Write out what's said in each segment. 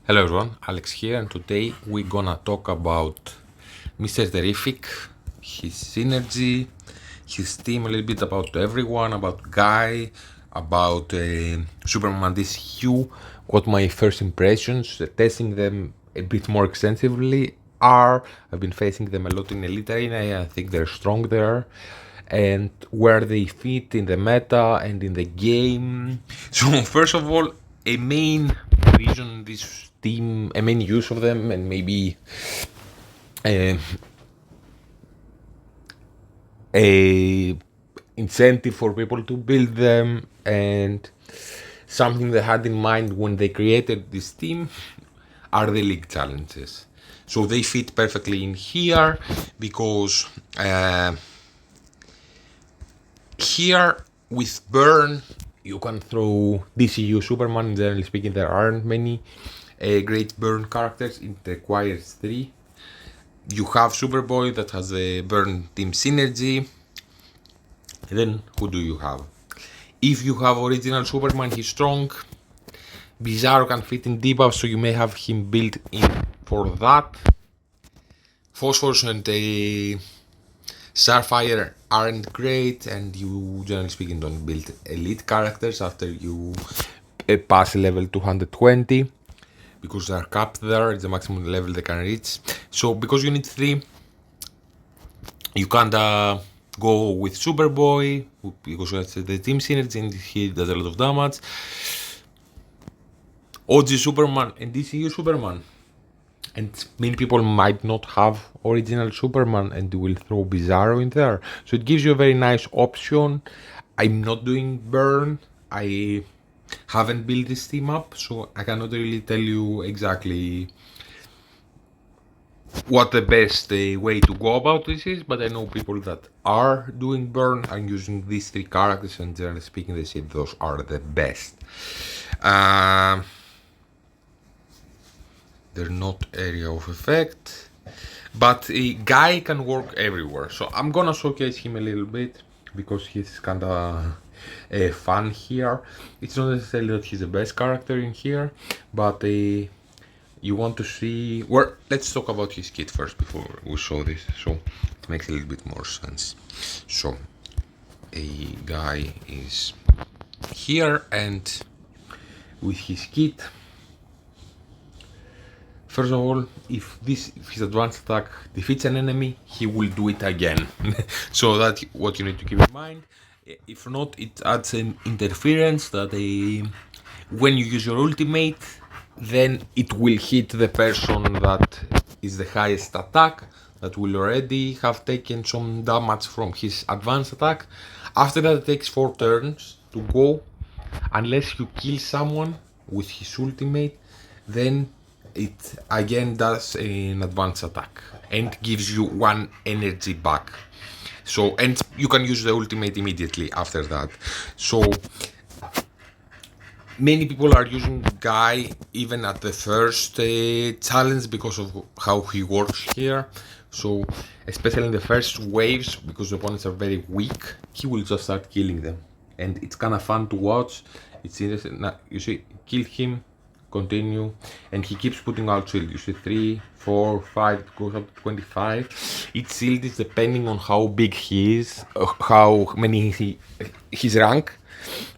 Hello everyone, Alex here, and today we're gonna talk about Mr. Terrific, his synergy, his team, a little bit about everyone, about Guy, about Superman DCU, what my first impressions, testing them a bit more extensively are. I've been facing them a lot in Elite Arena, I think they're strong there, and where they fit in the meta and in the game. So first of all, a main reason this team, a main use of them, and maybe a, a incentive for people to build them, and something they had in mind when they created this team are the league challenges. So they fit perfectly in here because here with Burn you can throw DCU Superman. Generally speaking, there aren't many great Burn characters. It requires 3. You have Superboy that has a Burn team synergy. Then who do you have? If you have original Superman, he's strong. Bizarro can fit in debuff, so you may have him built in for that. Phosphorus and Starfire aren't great, and you, generally speaking, don't build elite characters after you pass level 220 because they are capped there. It's the maximum level they can reach. So because you need 3, you can't go with Superboy because that's the team synergy and he does a lot of damage. OG Superman and DCU Superman. And many people might not have original Superman and will throw Bizarro in there. So it gives you a very nice option. I'm not doing Burn. I haven't built this team up, so I cannot really tell you exactly what the best way to go about this is, but I know people that are doing Burn and using these 3 characters, and generally speaking, they say those are the best. They're not area of effect, but a Guy can work everywhere. So I'm gonna showcase him a little bit because he's kinda fun here. It's not necessarily that he's the best character in here, but you want to see where. Let's talk about his kit first before we show this, so it makes a little bit more sense. So a Guy is here, and with his kit, first of all, if his advanced attack defeats an enemy, he will do it again. So that's what you need to keep in mind. If not, it adds an interference that when you use your ultimate, then it will hit the person that is the highest attack, that will already have taken some damage from his advanced attack. After that, it takes 4 turns to go. Unless you kill someone with his ultimate, then it again does an advanced attack and gives you 1 energy back. So, and you can use the ultimate immediately after that. So many people are using Guy even at the first challenge because of how he works here. So especially in the first waves, because the opponents are very weak, he will just start killing them, and it's kind of fun to watch. It's interesting. Now, you see, kill him, continue, and he keeps putting out shield. You see 3, 4, 5, it goes up to 25. Each shield is depending on how big he is, how many his rank.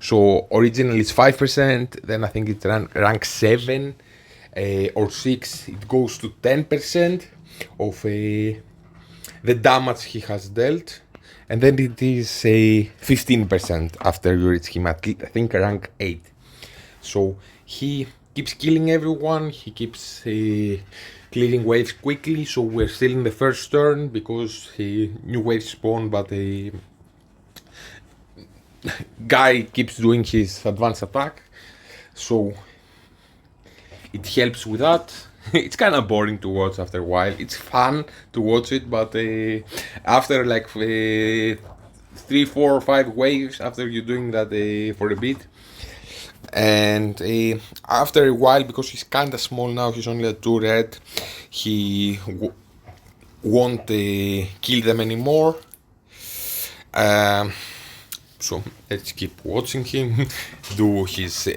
So originally it's 5%, then I think it's rank 7 or 6, it goes to 10% of the damage he has dealt, and then it is 15% after you reach him at, I think, rank 8. So he keeps killing everyone, he keeps clearing waves quickly, so we're still in the first turn because new waves spawn, but Guy keeps doing his advanced attack, so it helps with that. It's kind of boring to watch after a while. It's fun to watch it, but after like 3, 4, 5 waves, after you're doing that for a bit, and after a while, because he's kind of small now, he's only at 2 red, he won't kill them anymore. So let's keep watching him do his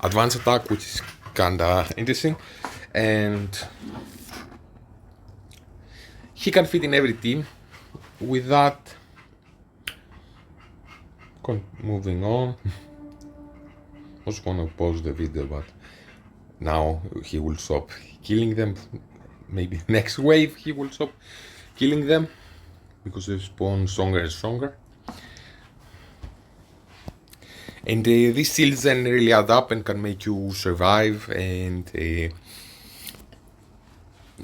advanced attack, which is kinda interesting. And he can fit in every team. With that, moving on. I was gonna pause the video, but now he will stop killing them. Maybe next wave he will stop killing them because they spawn stronger and stronger. And these shields then really add up and can make you survive. And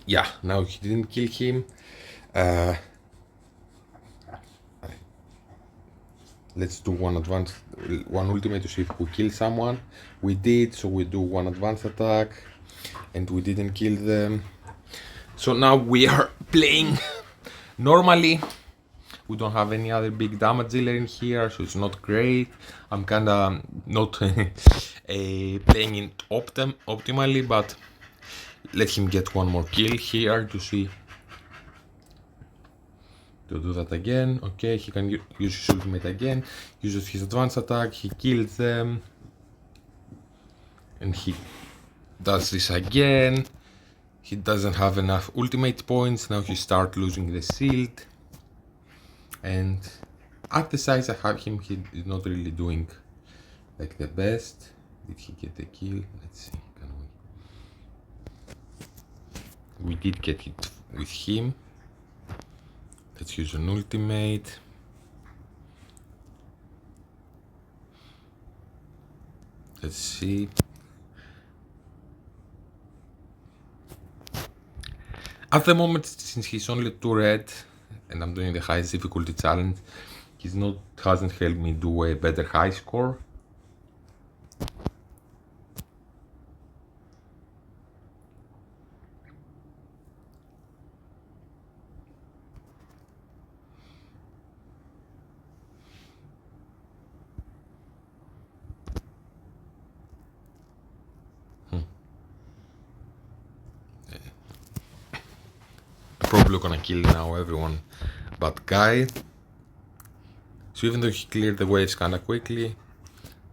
yeah, now he didn't kill him. Let's do one ultimate to see if we kill someone. We did, so we do one advanced attack, and we didn't kill them. So now we are playing normally. We don't have any other big damage dealer in here, so it's not great. I'm kinda not playing it optimally, but let him get one more kill here to see. To do that again. Okay, he can use his ultimate again, uses his advanced attack, he kills them, and he does this again. He doesn't have enough ultimate points, now he starts losing the shield, and at the size I have him, he is not really doing like the best. Did he get the kill? Let's see, can we did get it with him. Let's use an ultimate. Let's see. At the moment, since he's only 2 red and I'm doing the highest difficulty challenge, hasn't helped me do a better high score. Probably gonna kill now everyone but Guy. So even though he cleared the waves kinda quickly,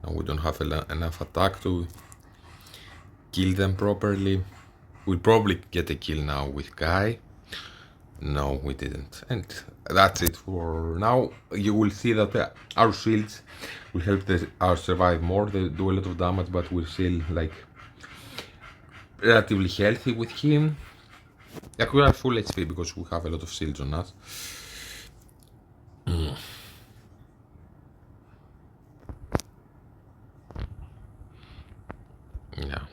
now we don't have enough attack to kill them properly. We'll probably get a kill now with Guy. No, we didn't. And that's it for now. You will see that our shields will help us survive more. They do a lot of damage, but we're still like relatively healthy with him. Like we are full HP because we have a lot of shields on us. Yeah.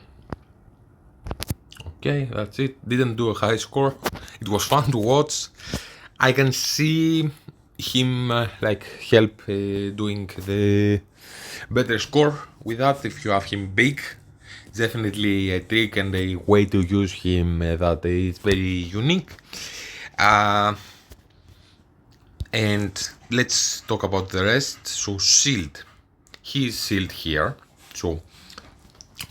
Okay, that's it. Didn't do a high score. It was fun to watch. I can see him like help doing the better score with that if you have him big. Definitely a trick and a way to use him that is very unique. And let's talk about the rest. So shield, he is shield here. So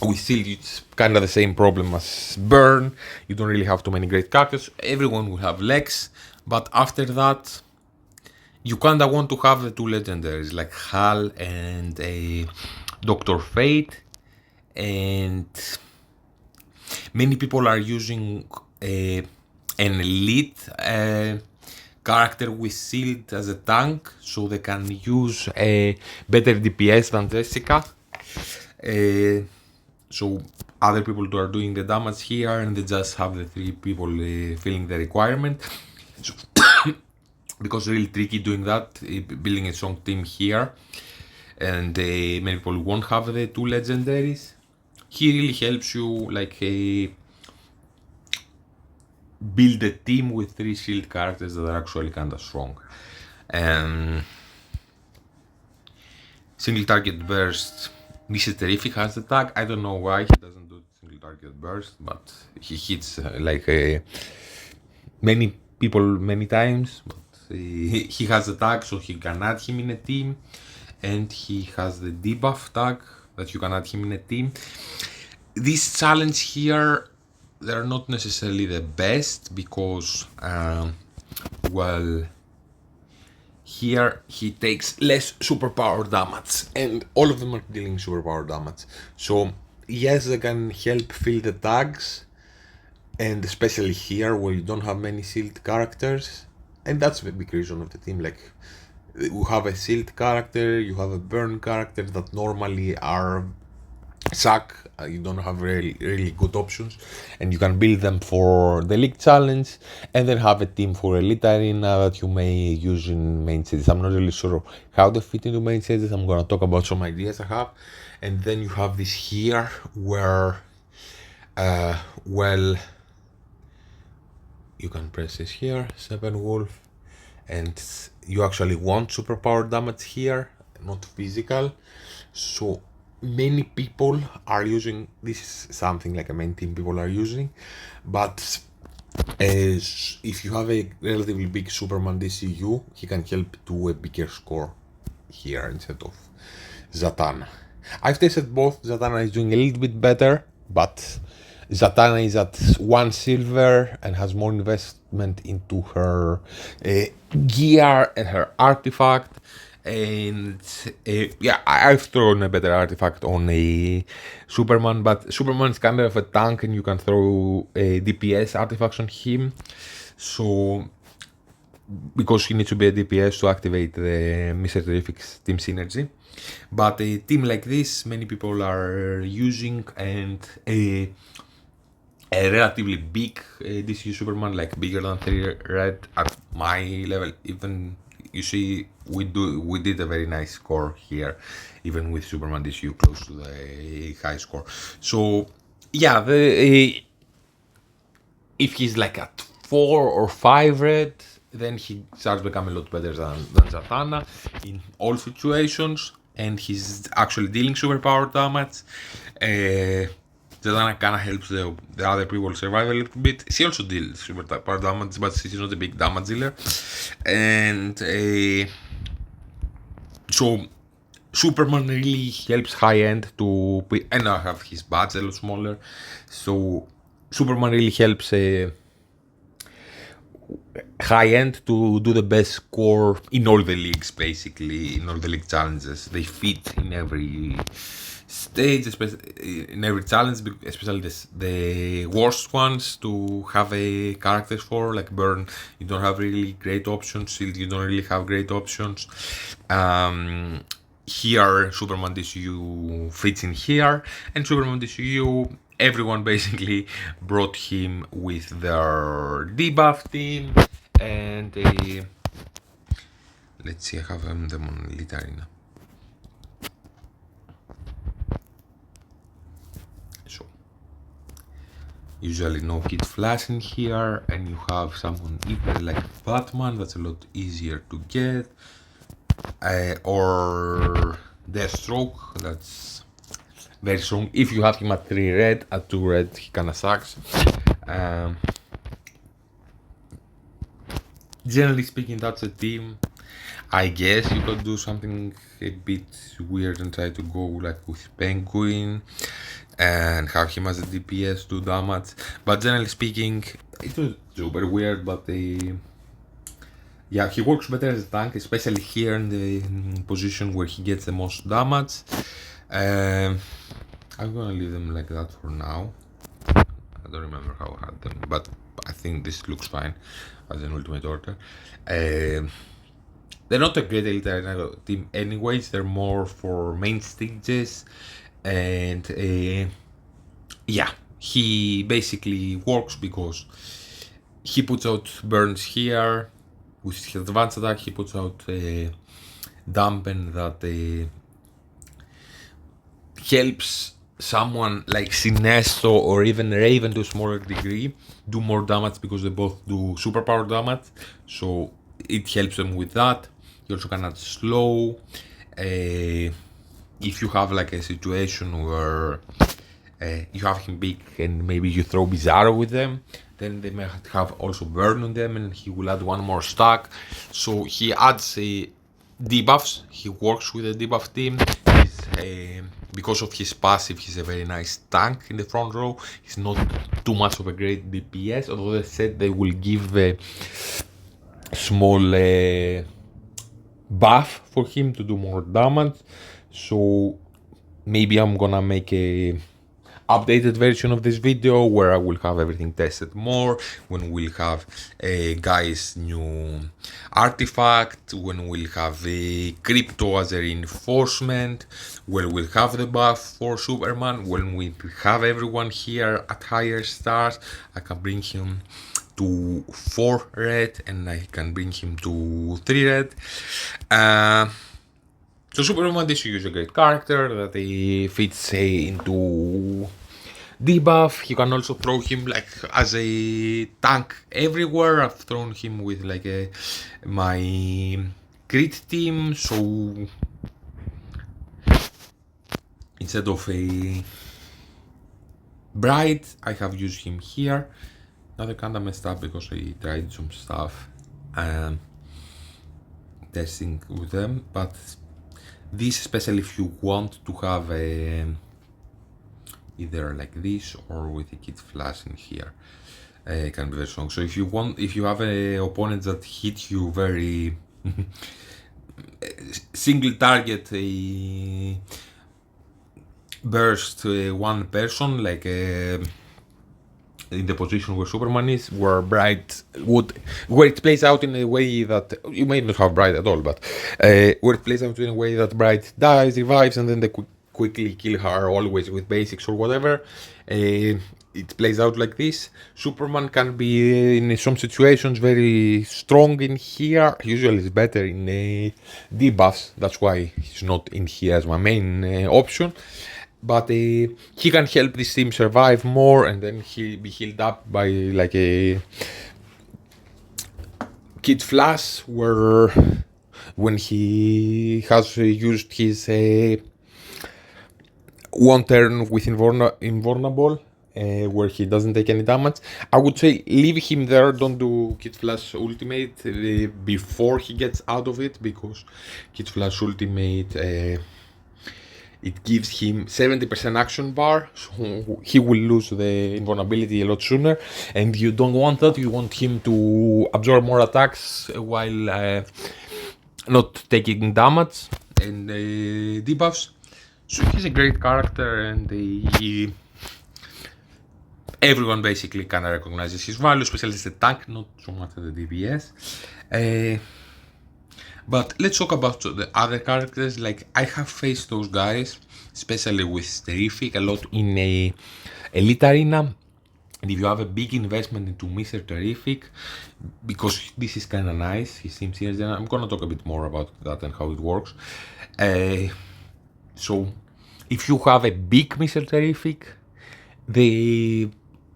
with shield it's kind of the same problem as burn. You don't really have too many great characters. Everyone will have legs, but after that you kinda want to have the 2 legendaries like Hal and a Dr. Fate. And many people are using an elite character with shield as a tank, so they can use a better DPS than Jessica. So other people are doing the damage here, and they just have the 3 people filling the requirement. So because it's really tricky doing that, building a strong team here, and many people won't have the 2 legendaries. He really helps you like build a team with 3 shield characters that are actually kinda strong. Single target burst. Mr. Terrific has the tag. I don't know why he doesn't do single target burst, but he hits many people many times. But he has the tag, so he can add him in a team, and he has the debuff tag that you can add him in a team. This challenge here, they're not necessarily the best because, well, here he takes less superpower damage, and all of them are dealing superpower damage. So yes, they can help fill the tags, and especially here where you don't have many sealed characters, and that's the big reason of the team. Like, you have a sealed character, you have a burn character that normally are suck. You don't have really good options, and you can build them for the league challenge, and then have a team for elite arena that you may use in main stages. I'm not really sure how they fit into main stages. I'm gonna talk about some ideas I have, and then you have this here where, well, you can press this here, 7 wolf, and you actually want super power damage here, not physical. So many people are using this, is something like a main team people are using, but if you have a relatively big Superman DCU, he can help do a bigger score here instead of Zatanna. I've tested both. Zatanna is doing a little bit better, but Zatanna is at 1 silver and has more investment into her gear and her artifact. And yeah, I've thrown a better artifact on a Superman, but Superman is kind of a tank and you can throw a DPS artifacts on him. So, because he needs to be a DPS to activate the Mr. Terrific's team synergy. But a team like this, many people are using, and a relatively big DCU Superman, like bigger than 3 red at my level. Even you see, we did a very nice score here, even with Superman DCU close to the high score. So yeah, if he's like at 4 or 5 red, then he starts becoming a lot better than Zatanna in all situations, and he's actually dealing superpower damage. Zatanna kind of helps the other people survive a little bit. She also deals superpower damage, but she's not a big damage dealer. And so Superman really helps high end to, and I have his badge a lot smaller. So Superman really helps high end to do the best score in all the leagues, basically, in all the league challenges. They fit in every stage, in every challenge, especially the worst ones to have a characters for, like Burn. You don't have really great options. Shield, you don't really have great options. Here, Superman DCU fits in here, and Superman DCU, everyone basically brought him with their debuff team, and let's see, I have them on Elite Arena. So, usually no hit flash in here, and you have someone either like Batman, that's a lot easier to get, or Deathstroke, that's very strong. If you have him at 3 red, at 2 red he kinda sucks. Generally speaking, that's a team. I guess you could do something a bit weird and try to go like with Penguin and have him as a DPS do damage. But generally speaking, it was super weird, but yeah, he works better as a tank, especially here in the position where he gets the most damage. I'm gonna leave them like that for now. I don't remember how I had them, but I think this looks fine as an ultimate order. They're not a great elite arena team anyways, they're more for main stages, and yeah, he basically works because he puts out burns here. With his advanced attack, he puts out a dampen that helps someone like Sinestro or even Raven to a smaller degree do more damage because they both do superpower damage. So it helps them with that. You also can add slow. If you have like a situation where you have him big and maybe you throw Bizarro with them, then they may have also burn on them and he will add one more stack. So he adds debuffs. He works with the debuff team. Because of his passive, he's a very nice tank in the front row. He's not too much of a great DPS, although they said they will give a small buff for him to do more damage. So maybe I'm gonna make a updated version of this video where I will have everything tested more, when we'll have a guy's new artifact, when we'll have a crypto as a reinforcement, when we'll have the buff for Superman, when we have everyone here at higher stars, I can bring him to 4 red and I can bring him to 3 red. So Superman DCU is a great character that he fits into debuff. You can also throw him like as a tank everywhere. I've thrown him with like my crit team, so instead of a Bright, I have used him here. Now they kinda messed up because I tried some stuff testing with them, but this, especially if you want to have either like this or with a Kid Flash in here, can be very strong. So if you have a opponent that hit you very single target burst one person, like in the position where Superman is, where it plays out in a way that you may not have Bright at all, but where it plays out in a way that Bright dies, revives, and then they quickly kill her, always with basics or whatever. It plays out like this. Superman can be in some situations very strong in here. Usually it's better in debuffs. That's why he's not in here as my main option. But he can help this team survive more, and then he'll be healed up by like a Kid Flash, where when he has used his one turn with invulnerable, where he doesn't take any damage, I would say leave him there. Don't do Kid Flash ultimate before he gets out of it, because Kid Flash ultimate it gives him 70% action bar, so he will lose the invulnerability a lot sooner, and you don't want that. You want him to absorb more attacks while not taking damage and debuffs. So he's a great character, and everyone basically kind of recognizes his value, especially as a tank, not so much as a DPS. But let's talk about the other characters. Like, I have faced those guys, especially with Terrific, a lot in a Elite Arena. And if you have a big investment into Mr. Terrific, because this is kind of nice, he seems here, then I'm gonna talk a bit more about that and how it works. So, if you have a big Mr. Terrific, they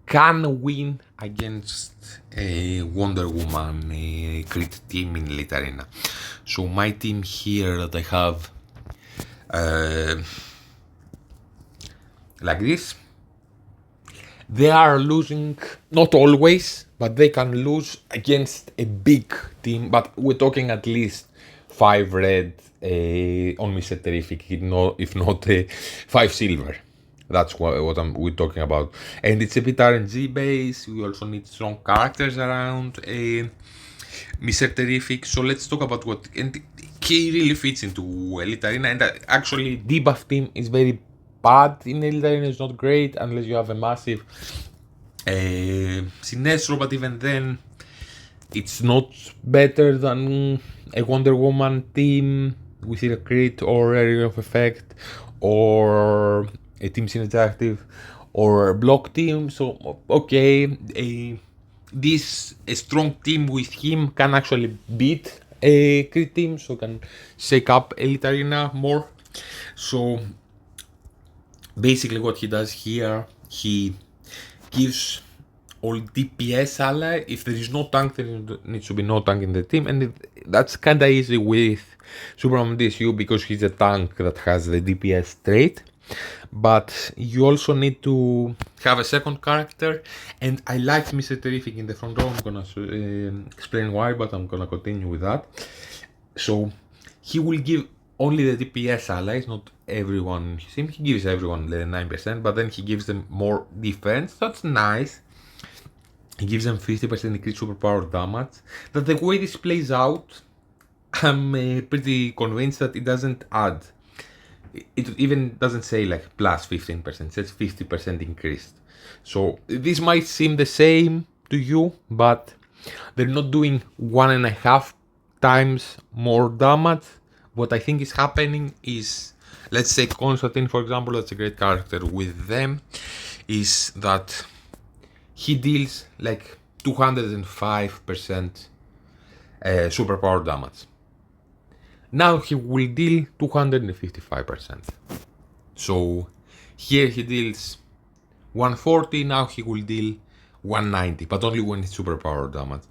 can win against a Wonder Woman crit team in Elite Arena. So my team here that I have like this, they are losing, not always, but they can lose against a big team. But we're talking at least 5 red on Mr. Terrific, if not 5 silver. That's what we're talking about. And it's a bit RNG based. We also need strong characters around Mr. Terrific. So let's talk about what... And he really fits into Elite Arena. And actually, debuff team is very bad in Elite Arena. It's not great unless you have a massive Sinestro. But even then, it's not better than a Wonder Woman team with a crit or area of effect, or a team synergistic or a block team. So okay, a strong team with him can actually beat a crit team, so can shake up Elite Arena more. So basically what he does here, he gives all DPS ally. If there is no tank, there needs to be no tank in the team, and that's kinda easy with Superman DCU because he's a tank that has the DPS trait. But you also need to have a second character, and I liked Mr. Terrific in the front row. I'm gonna explain why, but I'm gonna continue with that. So he will give only the DPS allies, not everyone. He gives everyone the 9%, but then he gives them more defense. That's nice. He gives them 50% increased superpower damage. That the way this plays out, I'm pretty convinced that it doesn't add it even doesn't say like plus 15%, it says 50% increased. So this might seem the same to you, but they're not doing 1.5 times more damage. What I think is happening is, let's say Constantine, for example, that's a great character with them, is that he deals like 205% superpower damage. Now he will deal 255%. So here he deals 140, now he will deal 190, but only when it's superpower damage.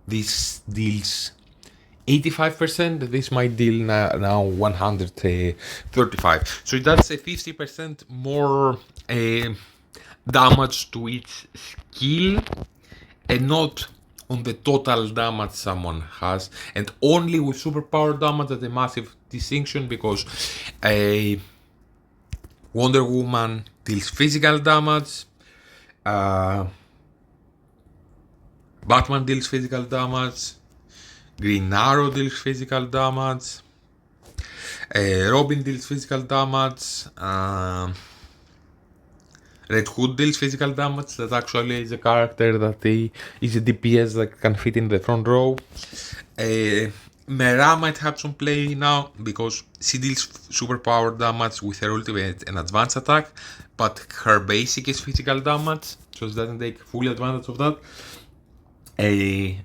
This deals 85%, this might deal now 135. So that's a 50% more damage to each skill, and not on the total damage someone has. And only with superpower damage at a massive distinction, because a Wonder Woman deals physical damage, Batman deals physical damage, Green Arrow deals physical damage, Robin deals physical damage, Red Hood deals physical damage. That actually is a character that is a DPS that can fit in the front row. Mera might have some play now because she deals superpower damage with her ultimate and advanced attack, but her basic is physical damage, so she doesn't take full advantage of that.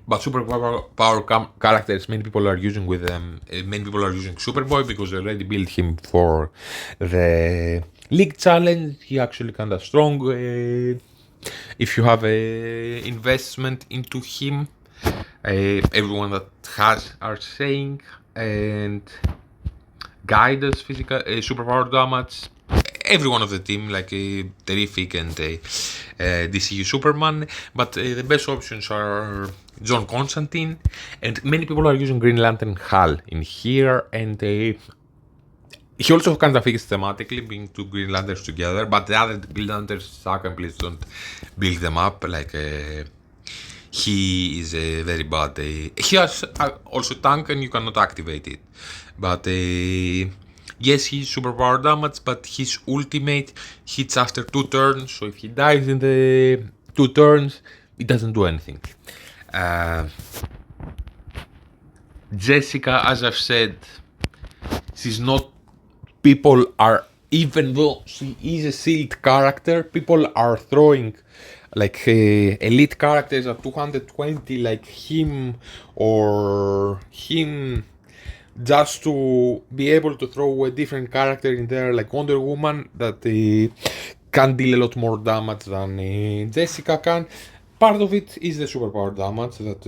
But superpower characters, many people are using with them. Many people are using Superboy because they already built him for the League Challenge. He actually kinda strong. If you have a investment into him, everyone that has are saying, and Guy does physical superpower damage. Every one of the team, like Terrific and DCU Superman, but the best options are John Constantine, and many people are using Green Lantern Hal in here, and he also kind of fits thematically, being two Green Lanterns together, but the other Green Lanterns suck, and please don't build them up. Like he is very bad. He has also tank, and you cannot activate it, but yes, he's superpower damage, but his ultimate hits after 2 turns, so if he dies in the 2 turns, it doesn't do anything. Jessica, as I've said, she's not. People are, even though she is a sealed character, people are throwing like elite characters at 220, like him or him, just to be able to throw a different character in there, like Wonder Woman, that can deal a lot more damage than Jessica can. Part of it is the superpower damage that,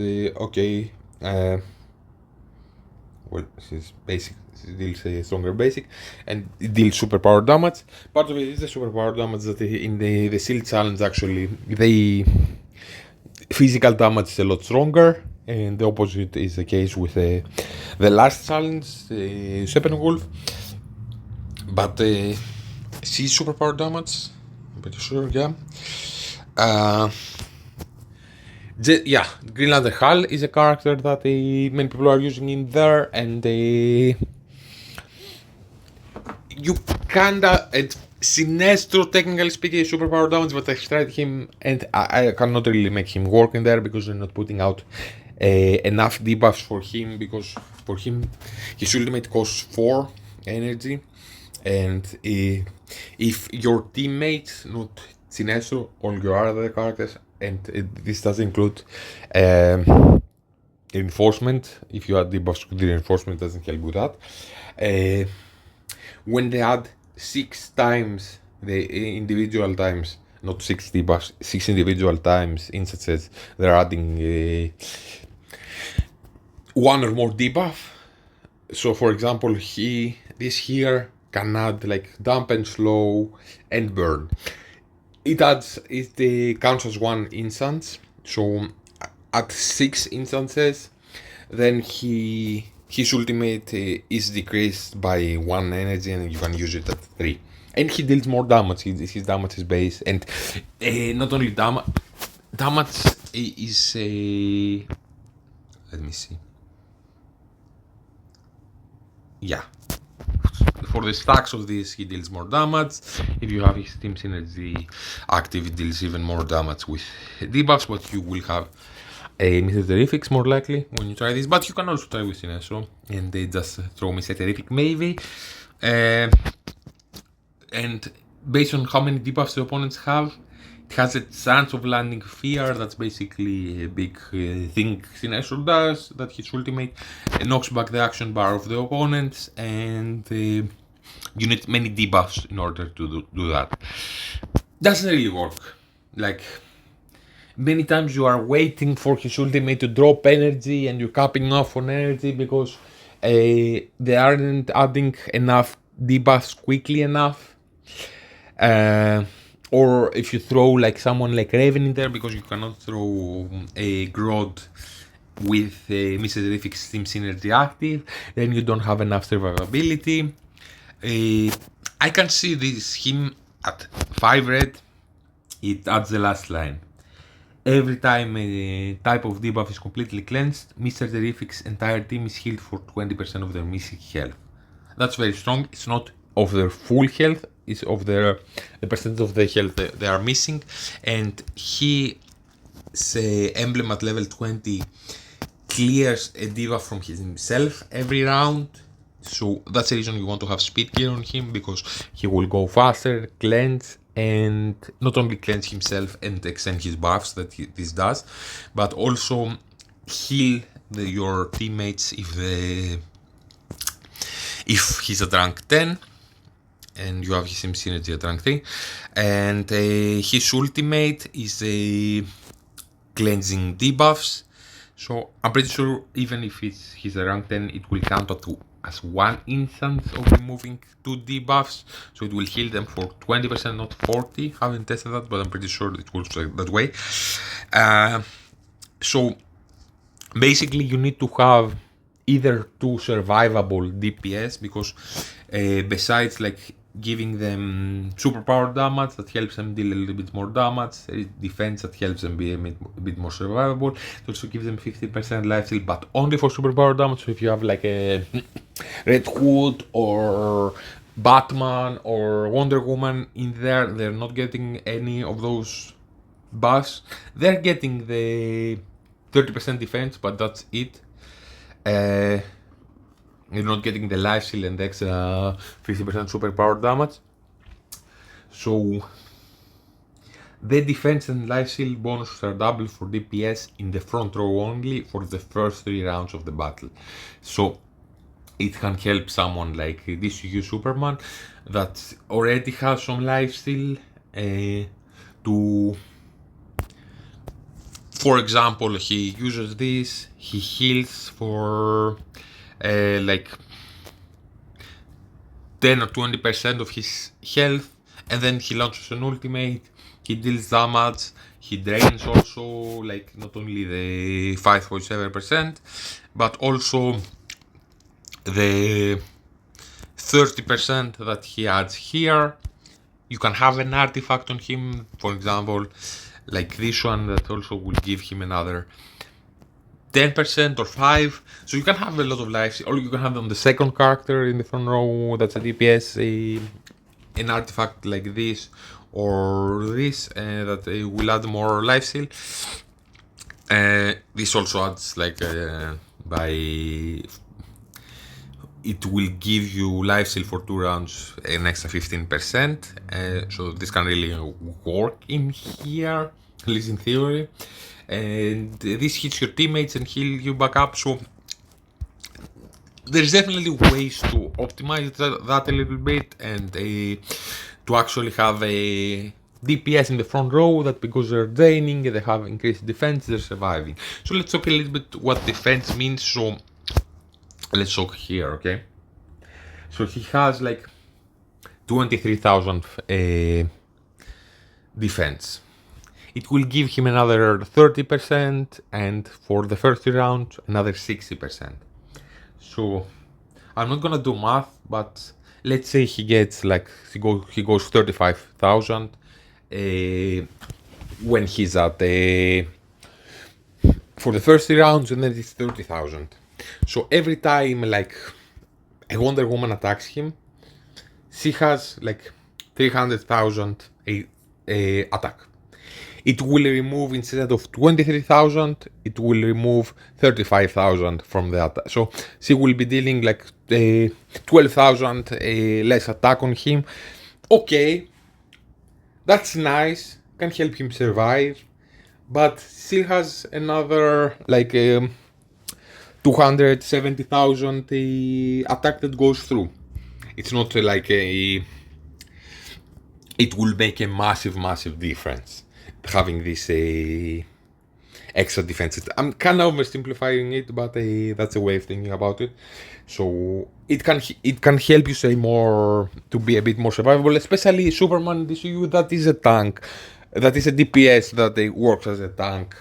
well, she's basic, she deals a stronger basic and it deals superpower damage. Part of it is the superpower damage that in the Shield Challenge, actually, the physical damage is a lot stronger, and the opposite is the case with the last challenge, Steppenwolf. But she's superpower damage, I'm pretty sure, yeah. Yeah, Green Lantern Hal is a character that many people are using in there, and you kinda, and Sinestro, technically speaking, is superpower damage, but I tried him and I cannot really make him work in there because they're not putting out enough debuffs for him, because for him his ultimate costs 4 energy, and if your teammates, not Sinestro, all your other characters, and this does include reinforcement, if you add debuffs to the reinforcement, doesn't help with that. When they add 6 times the individual times, not 6 debuffs, 6 individual times instances, they're adding 1 or more debuff. So for example, this here can add like dampen, slow, and burn. It counts as 1 instance. So at 6 instances, then his ultimate is decreased by 1 energy, and you can use it at 3. And he deals more damage. His damage is base, and not only damage is let me see. yeah, for the stacks of this, he deals more damage. If you have his team synergy active, it deals even more damage with debuffs, but you will have a Mr. Terrifics more likely when you try this. But you can also try with Sinestro, and they just throw Mr. Terrific maybe. And based on how many debuffs the opponents have, it has a chance of landing Fear. That's basically a big thing Sinestro does, that his ultimate knocks back the action bar of the opponents, and you need many debuffs in order to do that. Doesn't really work. Like, many times you are waiting for his ultimate to drop energy and you're capping off on energy because they aren't adding enough debuffs quickly enough. Or if you throw like someone like Raven in there, because you cannot throw a Grodd with Mr. Terrific's team synergy active, then you don't have enough survivability. I can see him at 5 red. It adds the last line. Every time a type of debuff is completely cleansed, Mr. Terrific's entire team is healed for 20% of their missing health. That's very strong. It's not of their full health, it's of the percentage of the health they are missing. And his emblem at level 20 clears a debuff from himself every round. So that's the reason you want to have speed gear on him, because he will go faster, cleanse, and not only cleanse himself and extend his buffs that this does, but also heal your teammates if he's at rank 10 and you have his same synergy at rank 3. And his ultimate is a cleansing debuffs. So I'm pretty sure even if he's a rank 10, it will count as one instance of removing 2 debuffs. So it will heal them for 20%, not 40. Haven't tested that, but I'm pretty sure it works that way. So basically you need to have either 2 survivable DPS, because besides like giving them superpower damage that helps them deal a little bit more damage, defense that helps them be a bit more survivable, it also gives them 50% life steal, but only for superpower damage. So if you have like a Red Hood or Batman or Wonder Woman in there, they're not getting any of those buffs. They're getting the 30% defense, but that's it. You're not getting the life steal and the extra 50% superpower damage. So the defense and life steal bonuses are double for DPS in the front row only for the first 3 rounds of the battle. So it can help someone like DCU Superman that already has some life steal to, for example, he uses this, he heals for like 10 or 20% of his health, and then he launches an ultimate, he deals damage, he drains also like not only the 5.7%, but also the 30% that he adds here. You can have an artifact on him, for example, like this one, that also will give him another 10% or 5%. So you can have a lot of lives, or you can have on the second character in the front row that's a DPS, an artifact like this or this that will add more life steal. This also adds like it will give you life steal for 2 rounds, an extra 15%. So this can really work in here, at least in theory. And this hits your teammates and heal you back up. So there's definitely ways to optimize that a little bit, and to actually have a DPS in the front row that, because they're draining, they have increased defense, they're surviving. So let's talk a little bit what defense means. So let's talk here, okay? So he has like 23,000 defense. It will give him another 30%, and for the first round, another 60%. So I'm not gonna do math, but let's say he gets like, he goes 35,000 when he's at for the first 3 rounds, and then it's 30,000. So every time like a Wonder Woman attacks him, she has like 300,000 attack. It will remove, instead of 23,000, it will remove 35,000 from the attack. So she will be dealing like 12,000 less attack on him. Okay, that's nice, can help him survive, but she has another like 270,000 attack that goes through. It's not like it will make a massive difference having this extra defense. I'm kind of oversimplifying it, but that's a way of thinking about it. So it can help you say more to be a bit more survivable, especially Superman DCU that is a tank, that is a DPS that works as a tank,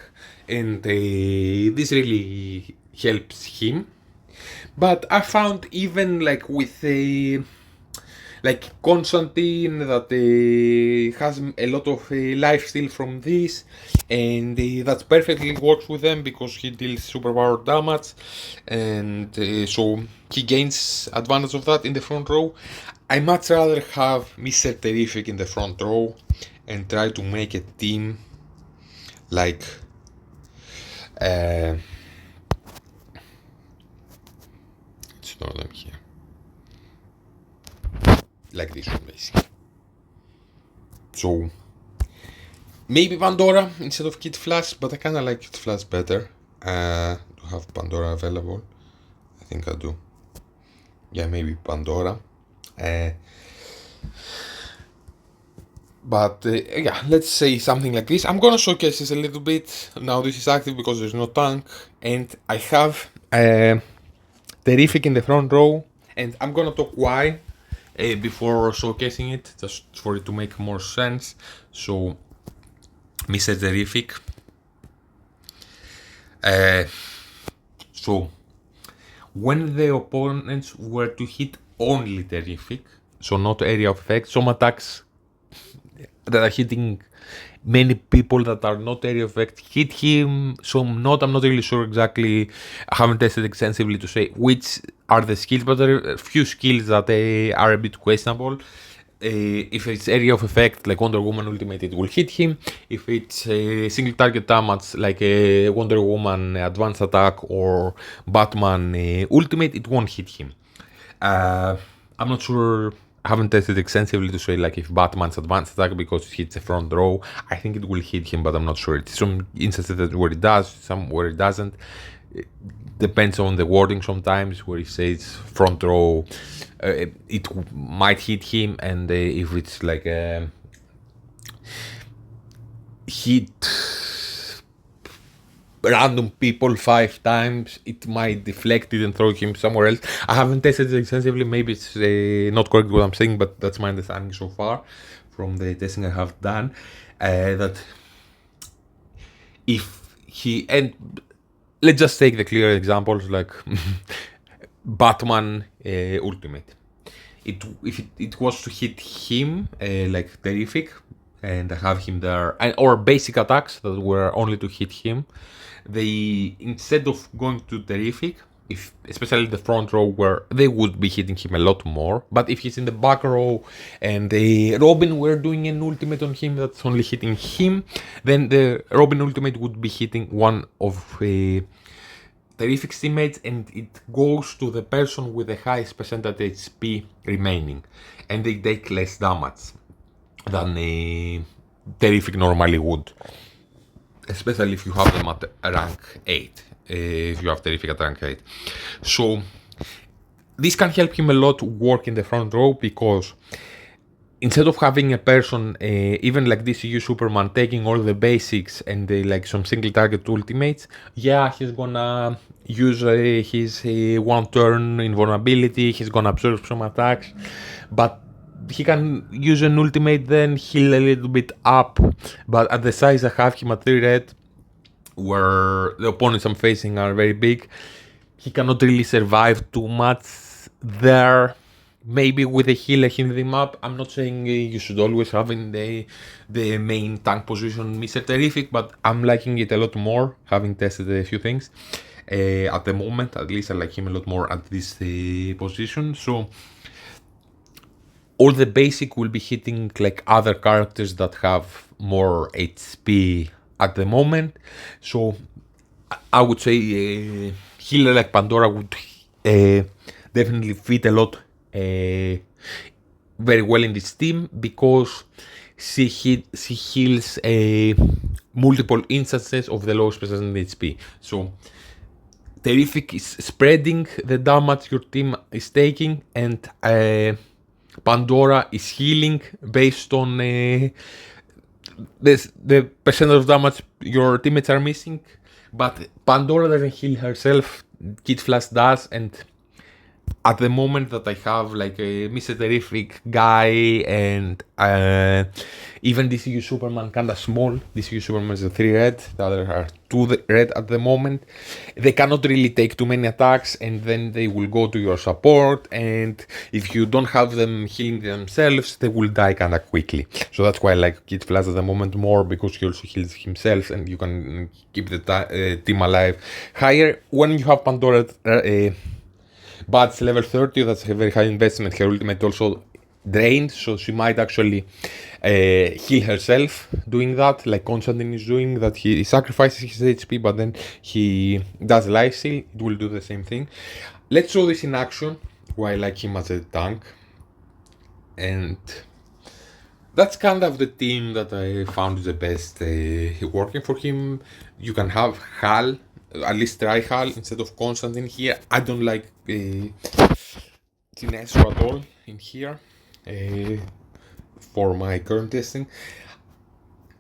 and this really helps him. But I found even like with like Constantine that has a lot of life steal from this, and that perfectly works with them because he deals superpower damage, and so he gains advantage of that in the front row. I much rather have Mr. Terrific in the front row and try to make a team like store them here. Like this one, basically. So maybe Pandora instead of Kid Flash, but I kinda like Kid Flash better. To have Pandora available. I think I do. Yeah, maybe Pandora. But yeah, let's say something like this. I'm gonna showcase this a little bit. Now this is active because there's no tank, and I have Terrific in the front row, and I'm gonna talk why before showcasing it, just for it to make more sense. So, Mr. Terrific. So, when the opponents were to hit only Terrific, so not area of effect, some attacks that are hitting many people that are not area of effect hit him, some not. I'm not really sure exactly. I haven't tested extensively to say which are the skills, but there are a few skills that are a bit questionable. If it's area of effect like Wonder Woman Ultimate, it will hit him. If it's single target damage like a Wonder Woman Advanced Attack or Batman Ultimate, it won't hit him. I'm not sure. I haven't tested extensively to say like if Batman's advanced attack, because it hits the front row, I think it will hit him, but I'm not sure. It's some instances where it does, some where it doesn't. It depends on the wording sometimes, where it says front row, it might hit him, and if it's like hit random people 5 times, it might deflect it and throw him somewhere else. I haven't tested it extensively, maybe it's not correct what I'm saying, but that's my understanding so far from the testing I have done, that if he, and let's just take the clear examples like Batman Ultimate. If it was to hit him like Terrific, and have him there, or basic attacks that were only to hit him, they, instead of going to Terrific, if especially the front row, where they would be hitting him a lot more, but if he's in the back row and the Robin were doing an ultimate on him that's only hitting him, then the Robin ultimate would be hitting one of Terrific's teammates, and it goes to the person with the highest percentage HP remaining, and they take less damage than Terrific normally would, especially if you have them at rank 8, if you have Terrific at rank 8. So this can help him a lot to work in the front row, because instead of having a person, even like DCU Superman, taking all the basics and like some single target ultimates, yeah, he's gonna use his one turn invulnerability, he's gonna absorb some attacks, but he can use an ultimate, then heal a little bit up, but at the size I have him at 3 red, where the opponents I'm facing are very big, he cannot really survive too much there. Maybe with a healer healing him up. I'm not saying you should always have in the main tank position Mr. Terrific, but I'm liking it a lot more, having tested a few things. At the moment, at least I like him a lot more at this position. So all the basic will be hitting like other characters that have more HP at the moment. So I would say healer like Pandora would definitely fit a lot very well in this team because she heals multiple instances of the lowest percent HP. So Terrific is spreading the damage your team is taking, and Pandora is healing based on the percent of damage your teammates are missing. But Pandora doesn't heal herself, Kid Flash does, and at the moment that I have like a Mr. Terrific guy and even DCU Superman kinda small. DCU Superman is a 3 red, the other are 2 red at the moment. They cannot really take too many attacks and then they will go to your support, and if you don't have them healing themselves, they will die kinda quickly. So that's why I like Kid Flash at the moment more, because he also heals himself and you can keep the team alive higher. When you have Pandora but it's level 30, that's a very high investment. Her ultimate also drained, so she might actually heal herself doing that, like Constantine is doing, that he sacrifices his HP, but then he does life steal. It will do the same thing. Let's show this in action, why I like him as a tank. And that's kind of the team that I found is the best working for him. You can have Hal, at least try Hal instead of Constantine here. I don't like Sinestro at all in here for my current testing.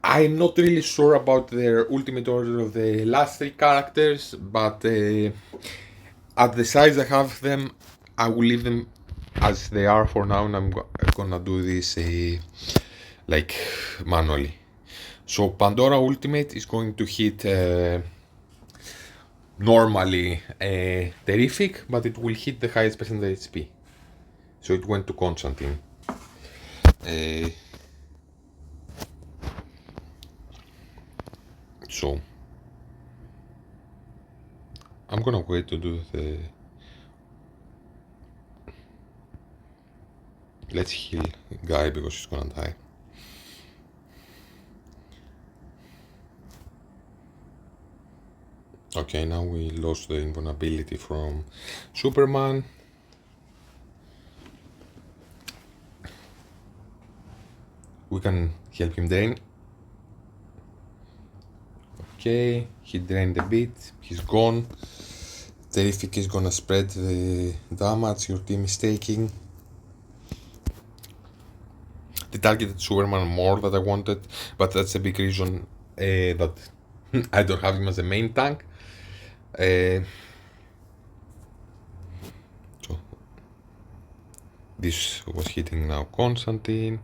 I'm not really sure about their ultimate order of the last 3 characters, but at the size I have them, I will leave them as they are for now, and I'm gonna do this like manually. So Pandora ultimate is going to hit normally Terrific, but it will hit the highest percentage HP. So it went to Constantine. So I'm gonna wait to do the... Let's heal Guy because he's gonna die. Okay, now we lost the invulnerability from Superman. We can help him drain. Okay, he drained a bit, he's gone. Terrific is gonna spread the damage your team is taking. They targeted Superman more than I wanted, but that's a big reason that I don't have him as a main tank. So this was hitting now Constantine.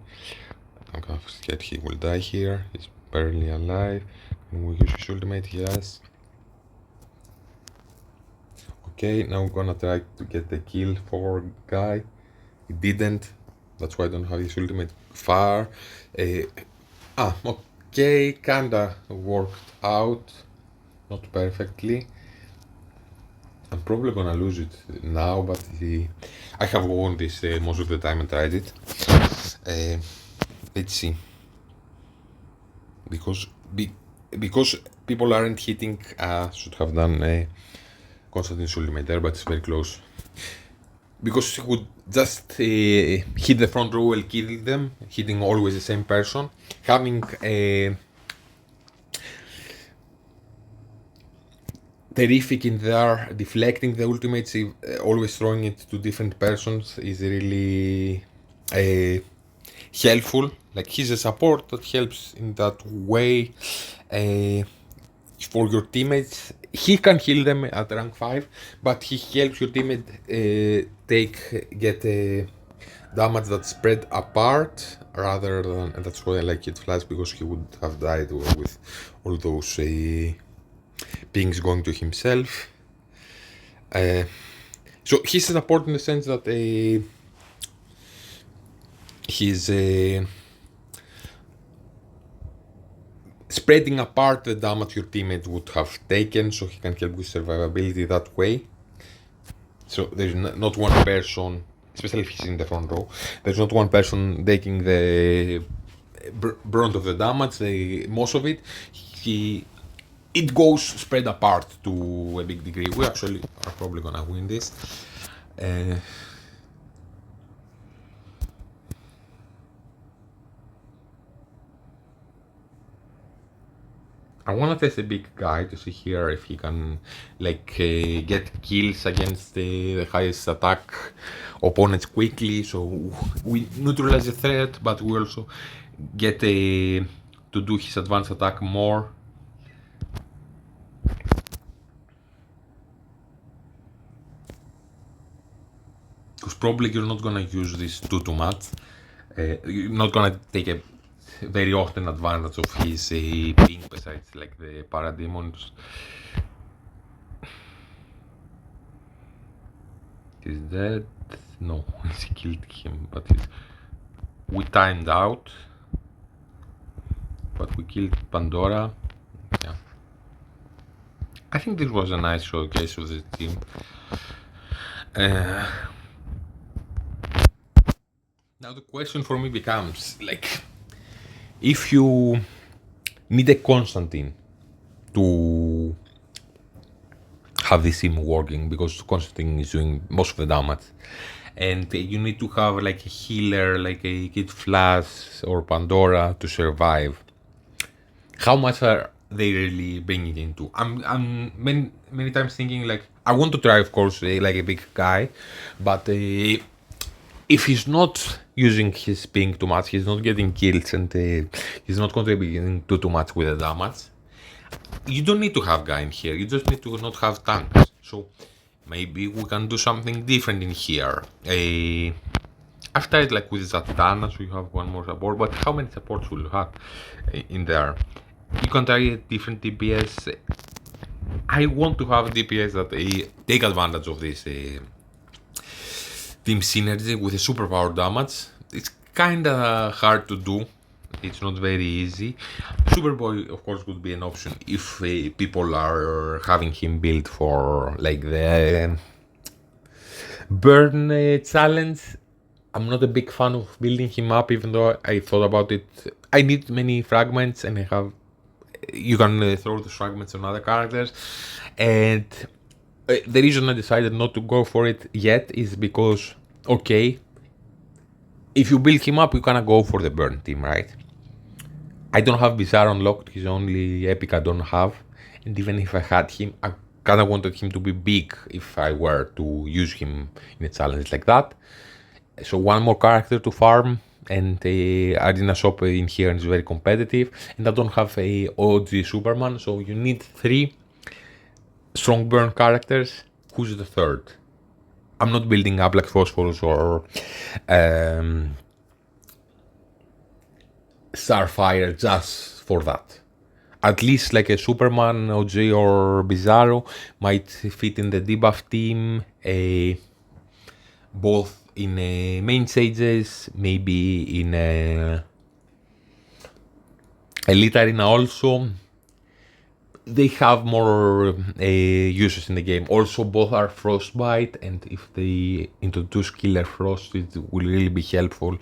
I'm kind of scared he will die here. He's barely alive. Can we use his ultimate? Yes. Okay, now I'm gonna try to get the kill for Guy. He didn't. That's why I don't have his ultimate far. Okay, kinda worked out. Not perfectly. I'm probably gonna lose it now, but I have won this most of the time and tried it. Let's see. Because people aren't hitting, should have done Constantine's ultimate there, but it's very close. Because he would just hit the front row and kill them, hitting always the same person. Having Terrific in there, deflecting the ultimates, always throwing it to different persons is really helpful. Like, he's a support that helps in that way for your teammates. He can heal them at rank 5, but he helps your teammate get damage that's spread apart rather than, and that's why I like Kid Flash, because he would have died with all those pings going to himself. So he's a support in the sense that he's spreading apart the damage your teammate would have taken, so he can help with survivability that way. So there's not one person, especially if he's in the front row, there's not one person taking the brunt of the damage, most of it. It goes spread apart to a big degree. We actually are probably gonna win this. I want to test a big guy to see here if he can get kills against the highest attack opponents quickly, so we neutralize the threat, but we also get to do his advanced attack more. Because probably you're not gonna use this too much. You're not gonna take a very often advantage of his ping besides like the parademons. He's dead. No, he killed him, but we timed out. But we killed Pandora. Yeah. I think this was a nice showcase of the team. Now the question for me becomes, if you need a Constantine to have this team working, because Constantine is doing most of the damage, and you need to have a healer like a Kid Flash or Pandora to survive, how much are they really bringing into? I'm many times thinking I want to try, of course, a big guy, but if he's not using his ping too much, he's not getting kills, and he's not contributing too much with the damage, you don't need to have guy in here. You just need to not have tanks. So maybe we can do something different in here. I've tried with Zatanna, so you have one more support, but how many supports will you have in there? You can try a different DPS. I want to have DPS that take advantage of this team synergy with a superpower damage. It's kinda hard to do. It's not very easy. Superboy, of course, would be an option if people are having him built for the burn challenge. I'm not a big fan of building him up, even though I thought about it. I need many fragments, and you can throw the fragments on other characters, and the reason I decided not to go for it yet is because, okay, if you build him up, you cannot go for the burn team, right? I don't have Bizarre unlocked, he's only epic I don't have, and even if I had him, I kinda wanted him to be big if I were to use him in a challenge like that. So one more character to farm, and Arena Shop in here is very competitive, and I don't have a OG Superman, so you need 3 strong burn characters. Who's the third? I'm not building up like Phosphorus or Starfire just for that. At least a Superman, OG or Bizarro might fit in the debuff team, both in main sages, maybe in Elite Arena also. They have more uses in the game. Also, both are Frostbite, and if they introduce Killer Frost, it will really be helpful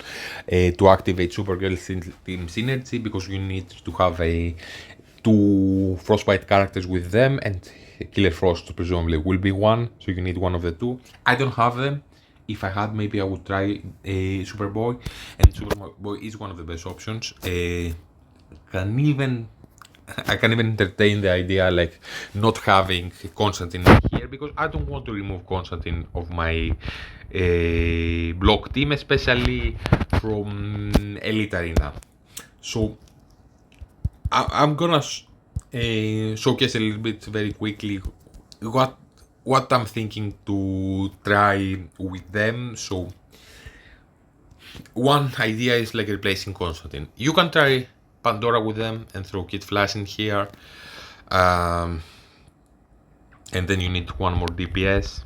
to activate Supergirl's team synergy, because you need to have 2 Frostbite characters with them, and Killer Frost presumably will be one, so you need one of the 2. I don't have them. If I had, maybe I would try Superboy, and Superboy is one of the best options. I can even entertain the idea not having Constantine here, because I don't want to remove Constantine of my block team, especially from Elite Arena. So I'm gonna showcase a little bit very quickly what I'm thinking to try with them. So one idea is replacing Constantine. You can try Pandora with them and throw Kid Flash in here, and then you need one more DPS.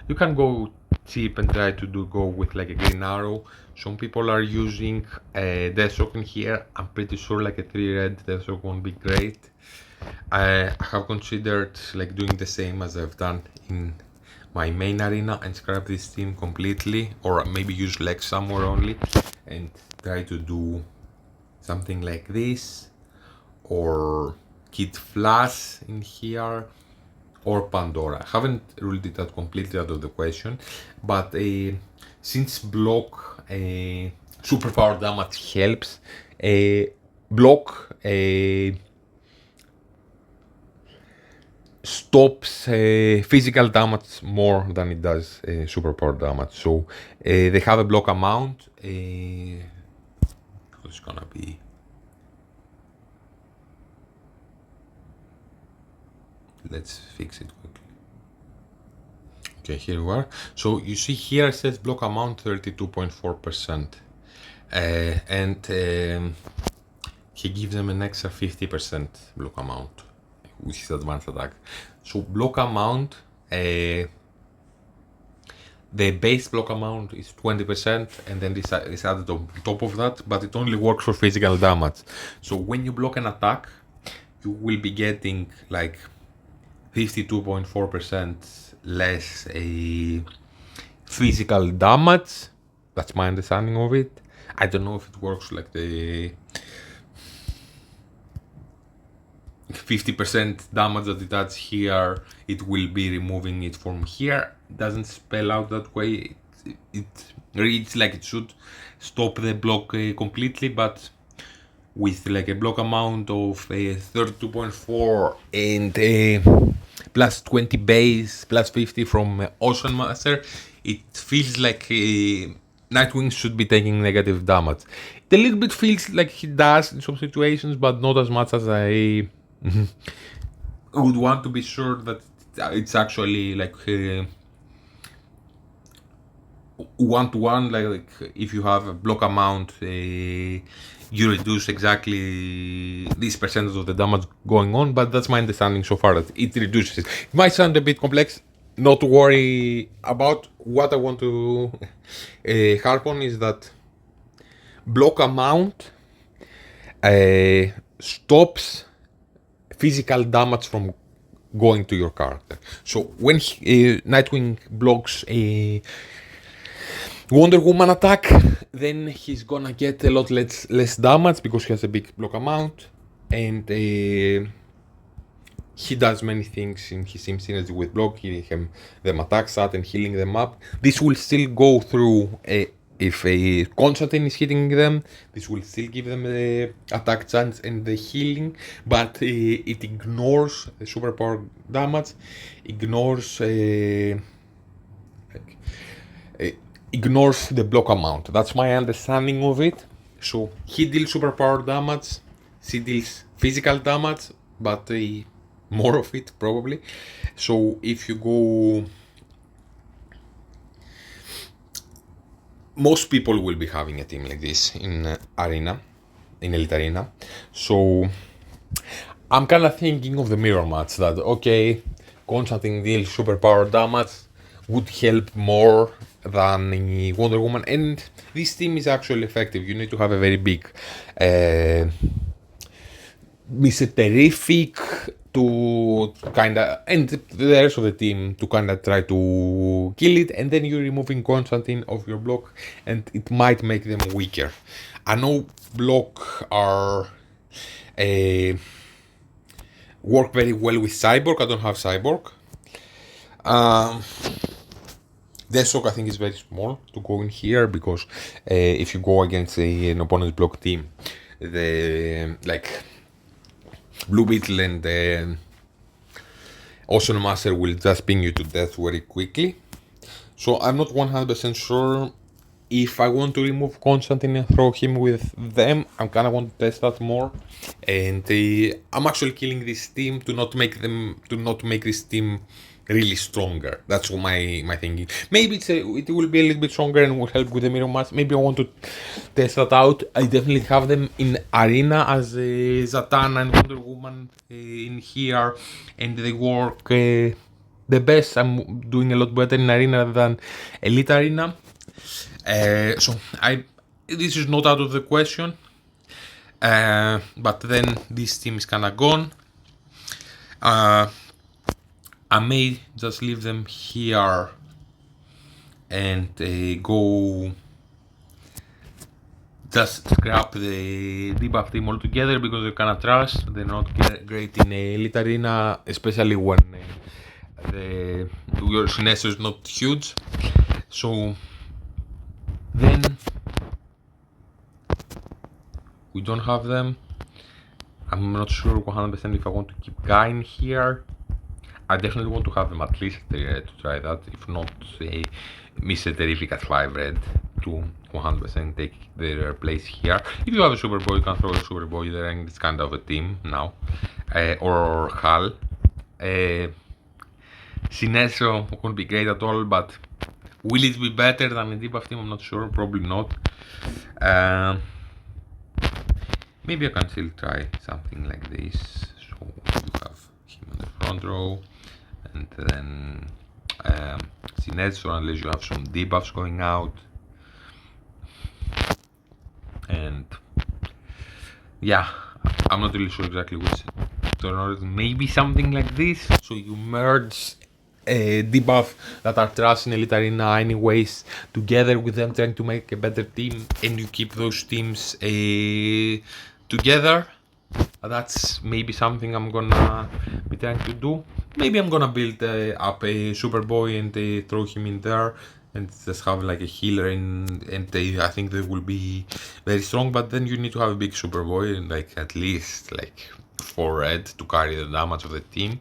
You can go cheap and try to go with like a green arrow. Some people are using a Deathstroke in here. I'm pretty sure like a 3 red Deathstroke won't be great. I have considered like doing the same as I've done in my main arena and scrap this team completely, or maybe use Lex somewhere only and try to do something like this, or Kid Flash in here, or Pandora. I haven't ruled it out completely out of the question, but since block superpower damage helps, block stops physical damage more than it does superpower damage. So they have a block amount. It's gonna be. Let's fix it quickly. Okay, here we are. So you see here it says block amount 32.4%, and he gives them an extra 50% block amount with his advanced attack. So block amount, the base block amount is 20%, and then this is added on top of that, but it only works for physical damage. So when you block an attack, you will be getting like 52.4% less physical damage. That's my understanding of it. I don't know if it works like the 50% damage that it adds here, it will be removing it from here. It doesn't spell out that way. It reads like it should stop the block completely, but with like a block amount of 32.4 and plus 20 base, plus 50 from Ocean Master, it feels like Nightwing should be taking negative damage. It a little bit feels like he does in some situations, but not as much as I would want to be sure that it's actually like one-to-one, like if you have a block amount, you reduce exactly this percentage of the damage going on, but that's my understanding so far, that it reduces it. It might sound a bit complex, not to worry about. What I want to harp on is that block amount stops physical damage from going to your character. So when Nightwing blocks a Wonder Woman attack, then he's gonna get a lot less damage because he has a big block amount, and he does many things in his same synergy with block, giving them attack stat and healing them up. This will still go through if a Constantine is hitting them, this will still give them the attack chance and the healing, but it ignores the superpower damage, ignores ignores the block amount. That's my understanding of it. So he deals superpower damage, she deals physical damage, but more of it probably. So if you go, most people will be having a team like this in arena, in Elite Arena. So I'm kind of thinking of the mirror match, that okay, Constantine deals superpower damage would help more than Wonder Woman, and this team is actually effective. You need to have a very big Mr. Terrific to kinda, and the rest of the team to kinda try to kill it, and then you're removing Constantine off your block, and it might make them weaker. I know block are work very well with Cyborg. I don't have Cyborg. Deathstroke I think is very small to go in here, because if you go against an opponent's block team, the like Blue Beetle and Ocean Master will just ping you to death very quickly. So I'm not 100% sure if I want to remove Constantine and throw him with them. I'm kinda want to test that more, and I'm actually killing this team to not make this team really stronger. That's my thinking. Maybe it will be a little bit stronger and will help with the mirror match. Maybe I want to test that out. I definitely have them in arena as Zatanna and Wonder Woman in here, and they work the best. I'm doing a lot better in Arena than Elite Arena. So this is not out of the question. But then this team is kinda gone. I may just leave them here and go just scrap the debuff team altogether because they're kinda trash. They're not great in Elite Arena, especially when your Sinestro is not huge. So then we don't have them. I'm not sure 100% if I want to keep Guy in here. I definitely want to have them at least to try that. If not, Mr. Terrific at 5 red to 100% take their place here. If you have a Superboy, you can throw a Superboy there, and it's kind of a team now. Or Hal. Sinestro won't be great at all, but will it be better than a debuff team? I'm not sure. Probably not. Maybe I can still try something like this. So you have him on the front row, and then Sinestro, unless you have some debuffs going out. And yeah, I'm not really sure exactly which turn order. Maybe something like this. So you merge debuff that are trash in Elite Arena anyways together with them, trying to make a better team, and you keep those teams together. That's maybe something I'm gonna be trying to do. Maybe I'm gonna build up a Superboy and throw him in there and just have like a healer and I think they will be very strong, but then you need to have a big Superboy and like at least like 4 red to carry the damage of the team.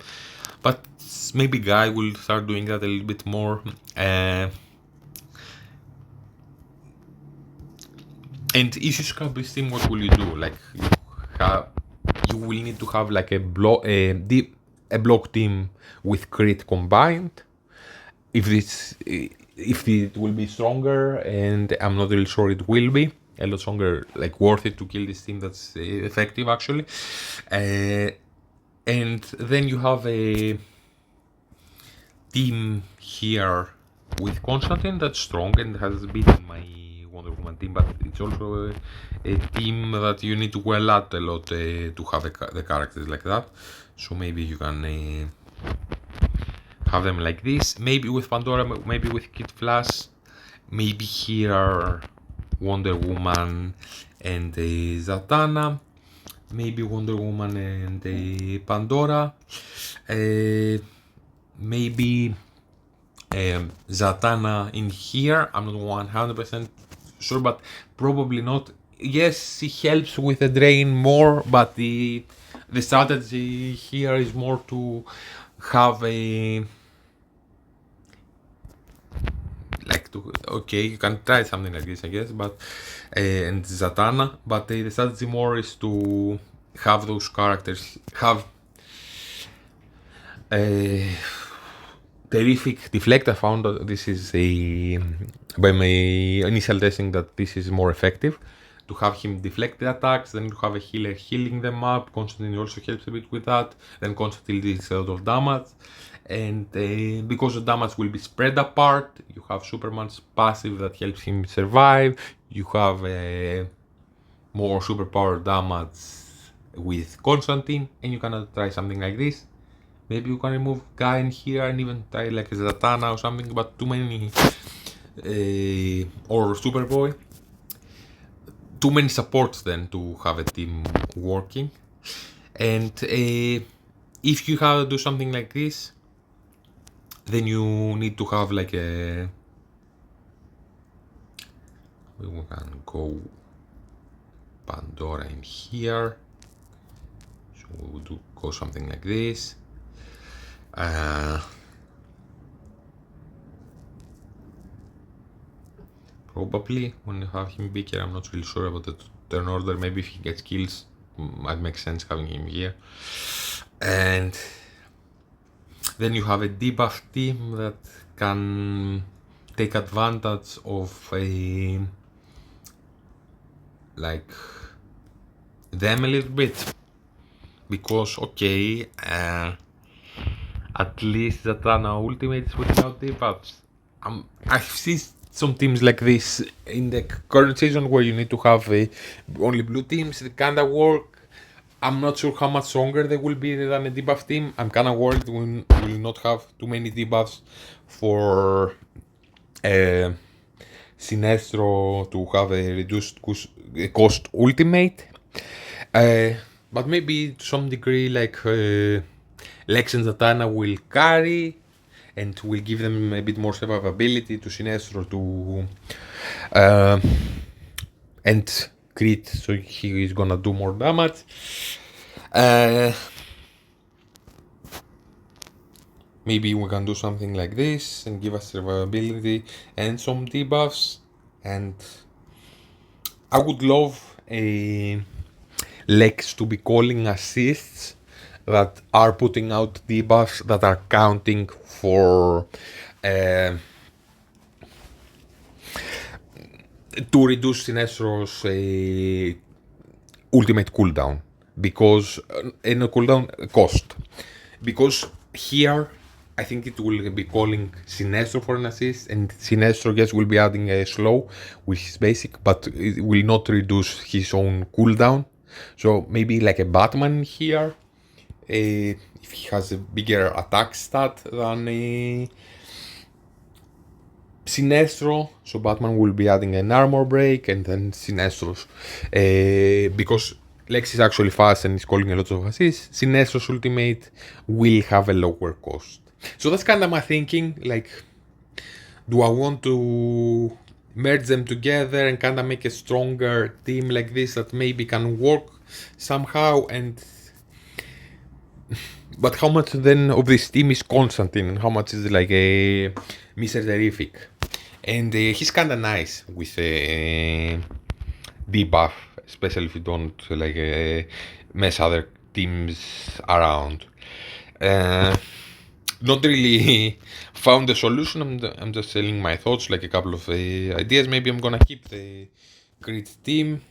But maybe Guy will start doing that a little bit more. And if you scrap this team, what will you do? Like you will need to have like a block team with crit combined. If it will be stronger, and I'm not really sure it will be a lot stronger, like worth it to kill this team that's effective actually. And then you have a team here with Constantine that's strong and has beaten my Wonder Woman team, but it's also a team that you need to well out a lot to have the characters like that. So maybe you can have them like this. Maybe with Pandora, maybe with Kid Flash. Maybe here Wonder Woman and Zatanna. Maybe Wonder Woman and Pandora. Maybe Zatanna in here. I'm not 100% sure, but probably not. Yes, he helps with the drain more, but the strategy here is more to have a okay, you can try something like this, I guess, but and Zatanna, but the strategy more is to have those characters have terrific deflect. I found that this is by my initial testing that this is more effective to have him deflect the attacks, then you have a healer healing them up. Constantine also helps a bit with that. Then Constantine deals a lot of damage, and because the damage will be spread apart, you have Superman's passive that helps him survive. You have more superpower damage with Constantine, and you can try something like this. Maybe you can remove Guy in here and even try like a Zatanna or something, but too many or Superboy. Too many supports then to have a team working. And if you have to do something like this, then you need to have like a... We can go Pandora in here. So we will go something like this. Probably when you have him bigger, I'm not really sure about the turn order. Maybe if he gets kills, might make sense having him here. And then you have a debuff team that can take advantage of a like them a little bit, because okay, at least Zatanna Ultimates without debuffs. I've seen some teams like this in the current season where you need to have only blue teams. It kinda work. I'm not sure how much stronger they will be than a debuff team. I'm kinda worried we will not have too many debuffs for Sinestro to have a reduced cost ultimate. But maybe to some degree, like Lex and Zatanna will carry and will give them a bit more survivability to Sinestro to and crit, so he is gonna do more damage. Maybe we can do something like this and give us survivability and some debuffs. And I would love a Lex to be calling assists that are putting out debuffs that are counting for to reduce Sinestro's ultimate cooldown because in a cooldown cost, because here I think it will be calling Sinestro for an assist, and Sinestro, yes, will be adding a slow, which is basic, but it will not reduce his own cooldown. So maybe like a Batman here, if he has a bigger attack stat than Sinestro, so Batman will be adding an armor break, and then Sinestro's, because Lex is actually fast and is calling a lot of assists, Sinestro's ultimate will have a lower cost. So that's kind of my thinking, like, do I want to merge them together and kind of make a stronger team like this that maybe can work somehow, and but how much then of this team is Constantine and how much is like a Mr. Terrific? And he's kind of nice with debuff, especially if you don't like mess other teams around. Not really found the solution. I'm just selling my thoughts, like a couple of ideas. Maybe I'm gonna keep the crit team.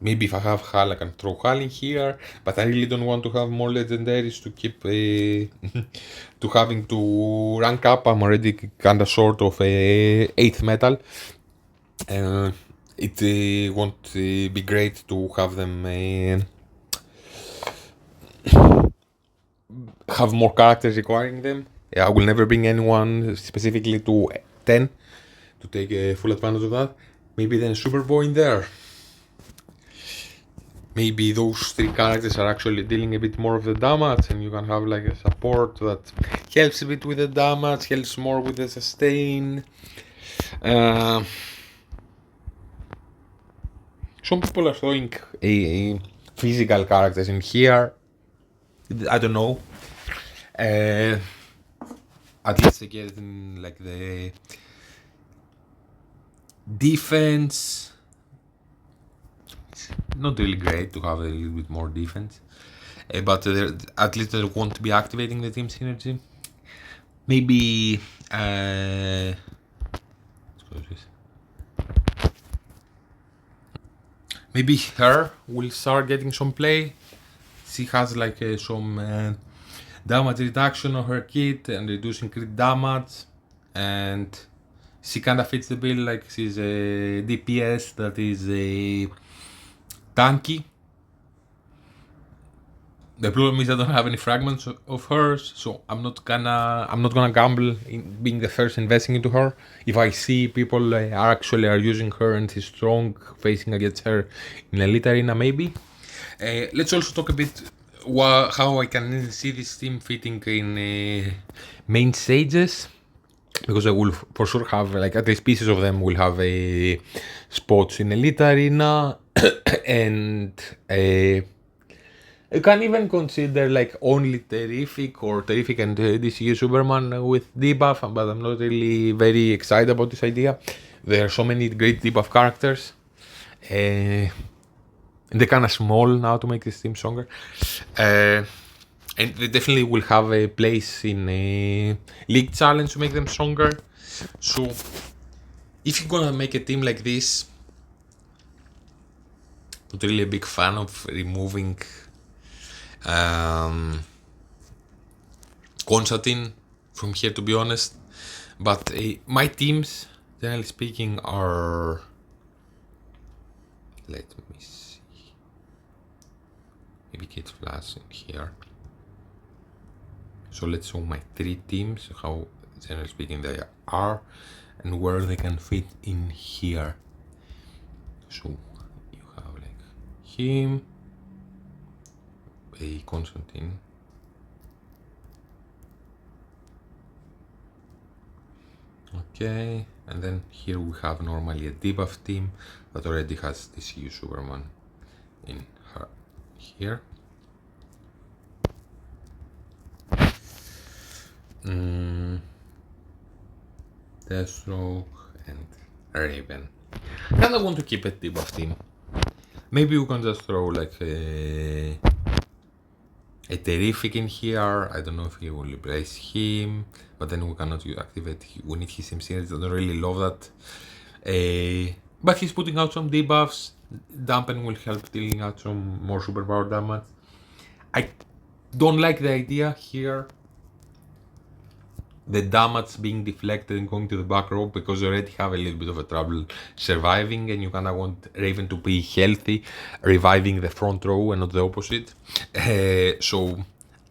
Maybe if I have Hal, I can throw Hal in here, but I really don't want to have more legendaries to keep to having to rank up. I'm already kinda short of 8th metal. It won't be great to have them have more characters requiring them. I will never bring anyone specifically to 10 to take full advantage of that. Maybe then Superboy in there. Maybe those 3 characters are actually dealing a bit more of the damage, and you can have like a support that helps a bit with the damage, helps more with the sustain. Some people are throwing physical characters in here. I don't know. At least they get in like the defense. Not really great to have a little bit more defense, but at least they won't be activating the team synergy. Maybe maybe her will start getting some play. She has like some damage reduction on her kit and reducing crit damage, and she kinda fits the bill, like she's a DPS that is a tanky. The problem is I don't have any fragments of hers, so I'm not gonna gamble in being the first investing into her. If I see people are using her and she's strong, facing against her in Elite Arena, maybe. Let's also talk a bit how I can see this team fitting in main stages, because I will for sure have like at least pieces of them will have a spots in Elite Arena and you can even consider like only Terrific or Terrific and DCU Superman with debuff, but I'm not really very excited about this idea. There are so many great debuff characters. And they're kind of small now to make this team stronger. And they definitely will have a place in a League Challenge to make them stronger. So if you're gonna make a team like this, not really a big fan of removing Constantine from here, to be honest. But my teams, generally speaking, are... Let me see. Maybe Kid Flash in here. So let's show my 3 teams, how generally speaking they are, and where they can fit in here. So you have like him, a Constantine, okay, and then here we have normally a debuff team that already has DCU Superman in her here. Deathstroke and Raven. And I want to keep a debuff team. Maybe we can just throw like a Terrific in here. I don't know if he will replace him, but then we cannot activate. We need his synergy. I don't really love that. But he's putting out some debuffs. Dampen will help dealing out some more superpower damage. I don't like the idea here, the damage being deflected and going to the back row, because you already have a little bit of a trouble surviving, and you kinda want Raven to be healthy, reviving the front row and not the opposite. So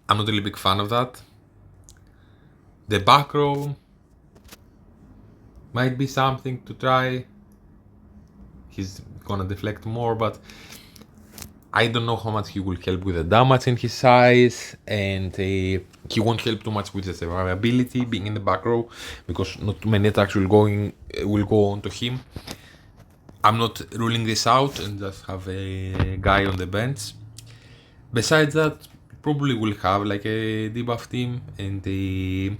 I'm not really a big fan of that. The back row might be something to try. He's gonna deflect more, but I don't know how much he will help with the damage in his size, and he won't help too much with the survivability being in the back row, because not too many attacks will go on to him. I'm not ruling this out and just have a guy on the bench. Besides that, probably will have like a debuff team, and the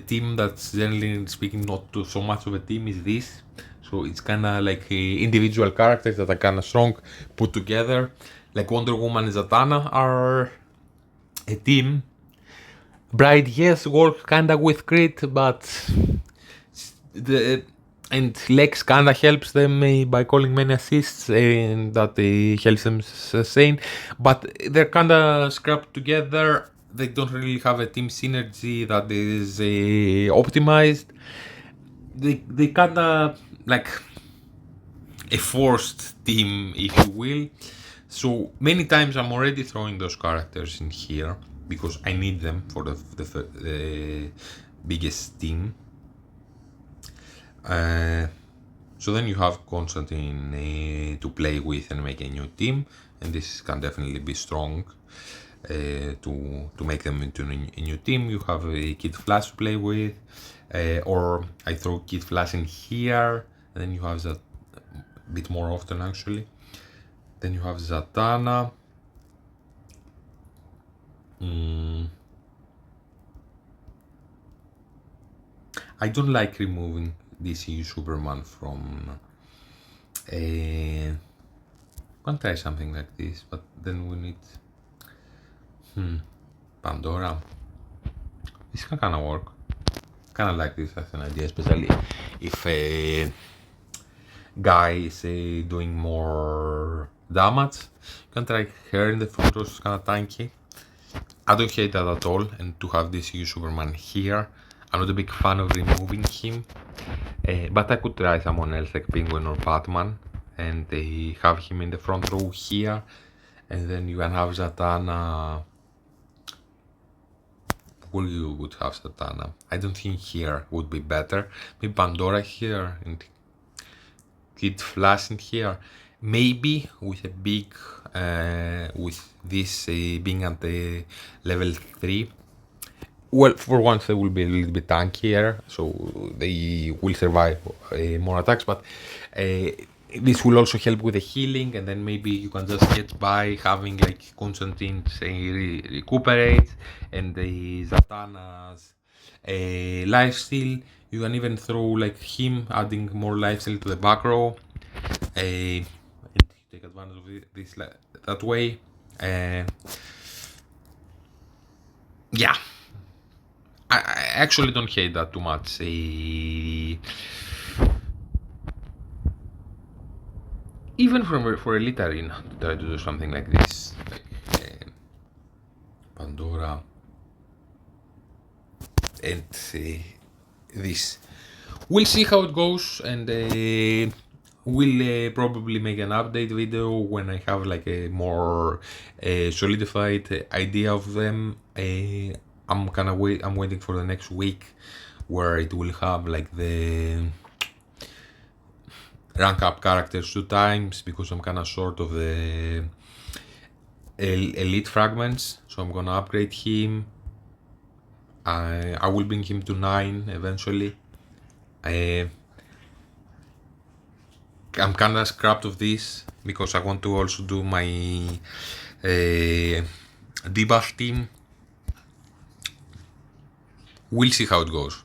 team that's generally speaking not too so much of a team is this. So it's kinda like individual characters that are kinda strong put together. Like Wonder Woman and Zatanna are a team. Bride, yes, works kinda with crit, but and Lex kinda helps them by calling many assists, and that helps them sustain. But they're kinda scrapped together. They don't really have a team synergy that is optimized. They kinda like a forced team, if you will. So many times I'm already throwing those characters in here because I need them for the biggest team. So then you have Constantine to play with and make a new team, and this can definitely be strong to make them into a new team. You have a Kid Flash to play with, or I throw Kid Flash in here, and then you have that a bit more often actually. Then you have Zatanna. I don't like removing DCU Superman from a... Can't try something like this, but then we need Pandora. This can kinda work. Kinda like this as an idea, especially if a guy is doing more damage. You can try her in the front row, it's kinda tanky. I don't hate that at all, and to have DCU Superman here, I'm not a big fan of removing him, but I could try someone else like Penguin or Batman, and have him in the front row here, and then you can have Zatanna. Who you would have Zatanna? I don't think here would be better. Maybe Pandora here, and Kid Flash in here. Maybe with a big, with this being at the level 3. Well, for once they will be a little bit tankier, so they will survive more attacks, but this will also help with the healing, and then maybe you can just get by having like Constantine recuperate, and the Zatanna's lifesteal. You can even throw like him, adding more lifesteal to the back row, and take advantage of this that way. Yeah. I actually don't hate that too much. Even for Elite Arena to try to do something like this, like Pandora. and this. We'll see how it goes, and we'll probably make an update video when I have like a more solidified idea of them. I'm waiting for the next week where it will have like the rank up characters 2 times, because I'm kinda short of the elite fragments, so I'm gonna upgrade him. I will bring him to 9 eventually. I'm kinda scrapped of this because I want to also do my debuff team. We'll see how it goes.